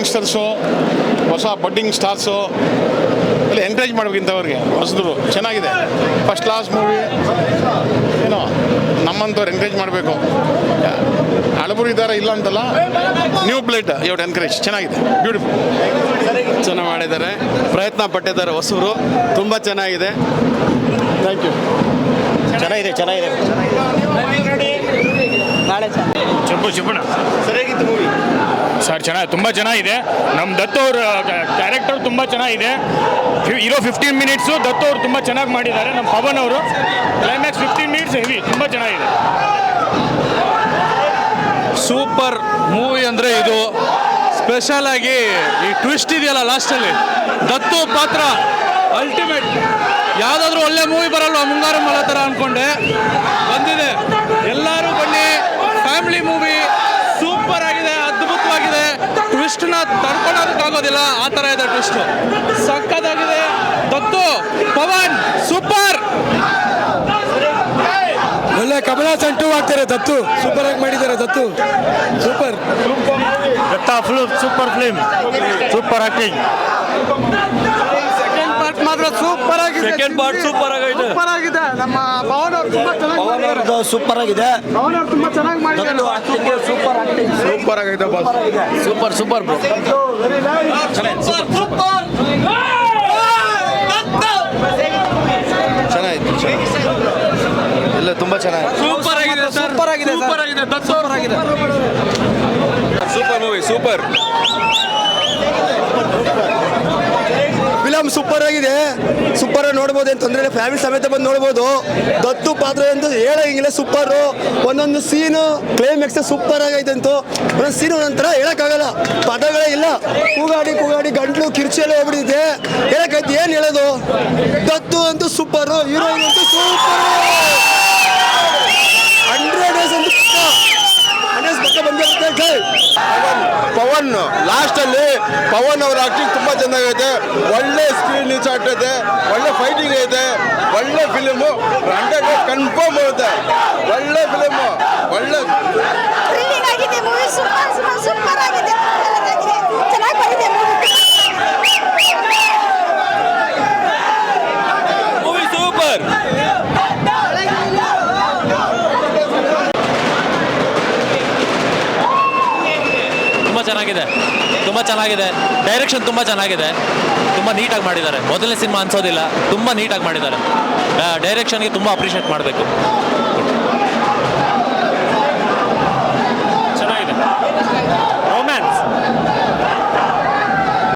Youngsters, ಹೊಸ budding stars ಎಲ್ಲ encourage ಮಾಡ್ಬೇಕು ಇಂಥವ್ರಿಗೆ. ಹೊಸದ್ರು ಚೆನ್ನಾಗಿದೆ, ಫಸ್ಟ್ ಕ್ಲಾಸ್ ಮೂವಿ. ಏನೋ ನಮ್ಮಂಥವ್ರು ಎಂಕರೇಜ್ ಮಾಡಬೇಕು. ಹಳಬರು ಇದ್ದಾರೆ ಇಲ್ಲ ಅಂತಲ್ಲ, ನ್ಯೂ ಪ್ಲೇಟ್ ಇವತ್ತು ಎನ್ಕರೇಜ್ ಚೆನ್ನಾಗಿದೆ, ಬ್ಯೂಟಿಫುಲ್. ಚೆನ್ನಾಗಿ ಮಾಡಿದ್ದಾರೆ, ಪ್ರಯತ್ನ ಪಟ್ಟಿದ್ದಾರೆ ಹೊಸವರು, ತುಂಬ ಚೆನ್ನಾಗಿದೆ. Thank you. ಚೆನ್ನಾಗಿದೆ ಸರಿಯಾಗಿತ್ತು ಮೂವಿ ಸರ್. ತುಂಬ ಚೆನ್ನಾಗಿದೆ. ನಮ್ಮ ದತ್ತು ಅವ್ರ ಕ್ಯಾರೆಕ್ಟರ್ ತುಂಬ ಚೆನ್ನಾಗಿದೆ. ಇರೋ 15 ಮಿನಿಟ್ಸು ದತ್ತು ಅವರು ತುಂಬ ಚೆನ್ನಾಗಿ ಮಾಡಿದ್ದಾರೆ. ನಮ್ಮ ಪವನ್ ಅವರು ಕ್ಲೈಮ್ಯಾಕ್ಸ್ 15 ಮಿನಿಟ್ಸ್ ಹೆವಿ, ತುಂಬ ಚೆನ್ನಾಗಿದೆ. ಸೂಪರ್ ಮೂವಿ ಅಂದರೆ ಇದು. ಸ್ಪೆಷಲ್ ಆಗಿ ಈ ಟ್ವಿಸ್ಟ್ ಇದೆಯಲ್ಲ ಲಾಸ್ಟಲ್ಲಿ, ದತ್ತು ಪಾತ್ರ ಅಲ್ಟಿಮೇಟ್. ಯಾವುದಾದ್ರೂ ಒಳ್ಳೆ ಮೂವಿ ಬರಲ್ವ ಮುಂಗಾರು ಮಳೆ ಥರ ಅಂದ್ಕೊಂಡೆ, ಬಂದಿದೆ. ಎಲ್ಲರೂ ಬನ್ನಿ, ಫ್ಯಾಮಿಲಿ ಮೂವಿ ಸೂಪರ್ ಆಗಿದೆ, ಅದ್ಭುತವಾಗಿದೆ. ಟ್ವಿಸ್ಟ್ನ ತಡ್ಕೊಳ್ಳೋದಕ್ಕಾಗೋದಿಲ್ಲ, ಆ ಥರ ಇದೆ ಟ್ವಿಸ್ಟು. ಸಕ್ಕತ್ತಾಗಿದೆ. ದತ್ತು, ಪವನ್ ಸೂಪರ್. ಒಳ್ಳೆ ಕಮಲಾ ಸಂಟು ಆಗ್ತಾರೆ. ದತ್ತು ಸೂಪರ್ ಆಗಿ ಮಾಡಿದ್ದಾರೆ. ದತ್ತು ಸೂಪರ್. ದತ್ತ super film, super acting. Second part ಮಾತ್ರ ಸೂಪರ್ ಆಗಿದೆ. ಸೆಕೆಂಡ್ ಪಾರ್ಟ್ ಸೂಪರ್ ಆಗಿದೆ. ಸೂಪರ್ ಆಗಿದೆ. ನಮ್ಮ ಪವನ್ ಅವರು ತುಂಬಾ ಚೆನ್ನಾಗಿ ಮಾಡಿದ್ದಾರೆ. ಸೂಪರ್ ಆಗಿದೆ. ಪವನ್ ಅವರು ತುಂಬಾ ಚೆನ್ನಾಗಿ ಮಾಡಿದ್ದಾರೆ. ಸೂಪರ್ ಆಗೈತೆ ಬಾಸ್. Super bro. ಚೆನ್ನಾಗಿತ್ತು, ಎಲ್ಲ ತುಂಬ ಚೆನ್ನಾಗಿದೆ. ಸೂಪರ್ ಆಗಿದೆ, ಸೂಪರ್ ಆಗಿದೆ, ಸೂಪರ್ ಆಗಿದೆ. ಸೂಪರ್ ಆಗಿದೆ, super movie, super film super ಆಗಿದೆ. ಸೂಪರ್ ಆಗಿ ನೋಡ್ಬೋದು, ಏನು ತೊಂದರೆ ಇಲ್ಲ. ಫ್ಯಾಮಿಲಿ ಸಮೇತ ಬಂದು ನೋಡ್ಬೋದು. ದತ್ತು ಪಾತ್ರ ಅಂತ ಹೇಳಂಗಿಲ್ಲ, ಸೂಪರು. ಒಂದೊಂದು ಸೀನು ಕ್ಲೈಮ್ಯಾಕ್ಸ್ ಸೂಪರ್ ಆಗೈತೆ ಅಂತೂ. ಒಂದೊಂದು ಸೀನು ಒಂದೊಂಥರ ಹೇಳೋಕ್ಕಾಗಲ್ಲ, ಪದಗಳೇ ಇಲ್ಲ. ಕೂಗಾಡಿ ಗಂಟ್ಲು ಕಿರ್ಚೆಲ್ಲ ಹೋಗ್ಬಿಟ್ಟಿದೆ. ಹೇಳಕ್ಕಾಯ್ತು, ಏನು ಹೇಳೋದು. ದತ್ತು ಅಂತೂ ಸೂಪರು, ಹೀರೋಯಿನ್ ಅಂತೂ ಸೂಪರ್. 100 ಡೇಸ್ ಅಂತೂ ಪಕ್ಕ ಬಂದಿರುತ್ತೆ. ಪವನ್ ಲಾಸ್ಟಲ್ಲಿ ಪವನ್ ಅವರ ಆಕ್ಟಿಂಗ್ ತುಂಬ ಚೆನ್ನಾಗೈತೆ. ಒಳ್ಳೆ ಸ್ಕ್ರೀನ್ ಶಾಟ್ ಐತೆ, ಒಳ್ಳೆ ಫೈಟಿಂಗ್ ಐತೆ, ಒಳ್ಳೆ ಫಿಲಿಮು. 100 ಕನ್ಫರ್ಮ್ ಆಗುತ್ತೆ. ಒಳ್ಳೆ ಫಿಲಿಮು, ಒಳ್ಳೆ ಸೂಪರ್ ಆಗಿದೆ. ಚೆನ್ನಾಗಿ ಬಂದಿದೆ ಮೂವಿ, ಸೂಪರ್. ತುಂಬ ಚೆನ್ನಾಗಿದೆ. ಡೈರೆಕ್ಷನ್ ತುಂಬ ಚೆನ್ನಾಗಿದೆ, ತುಂಬ ನೀಟಾಗಿ ಮಾಡಿದ್ದಾರೆ. ಮೊದಲನೇ ಸಿನಿಮಾ ಅನ್ಸೋದಿಲ್ಲ, ತುಂಬ ನೀಟಾಗಿ ಮಾಡಿದ್ದಾರೆ. ಡೈರೆಕ್ಷನ್ಗೆ ತುಂಬ ಅಪ್ರಿಷಿಯೇಟ್ ಮಾಡಬೇಕು.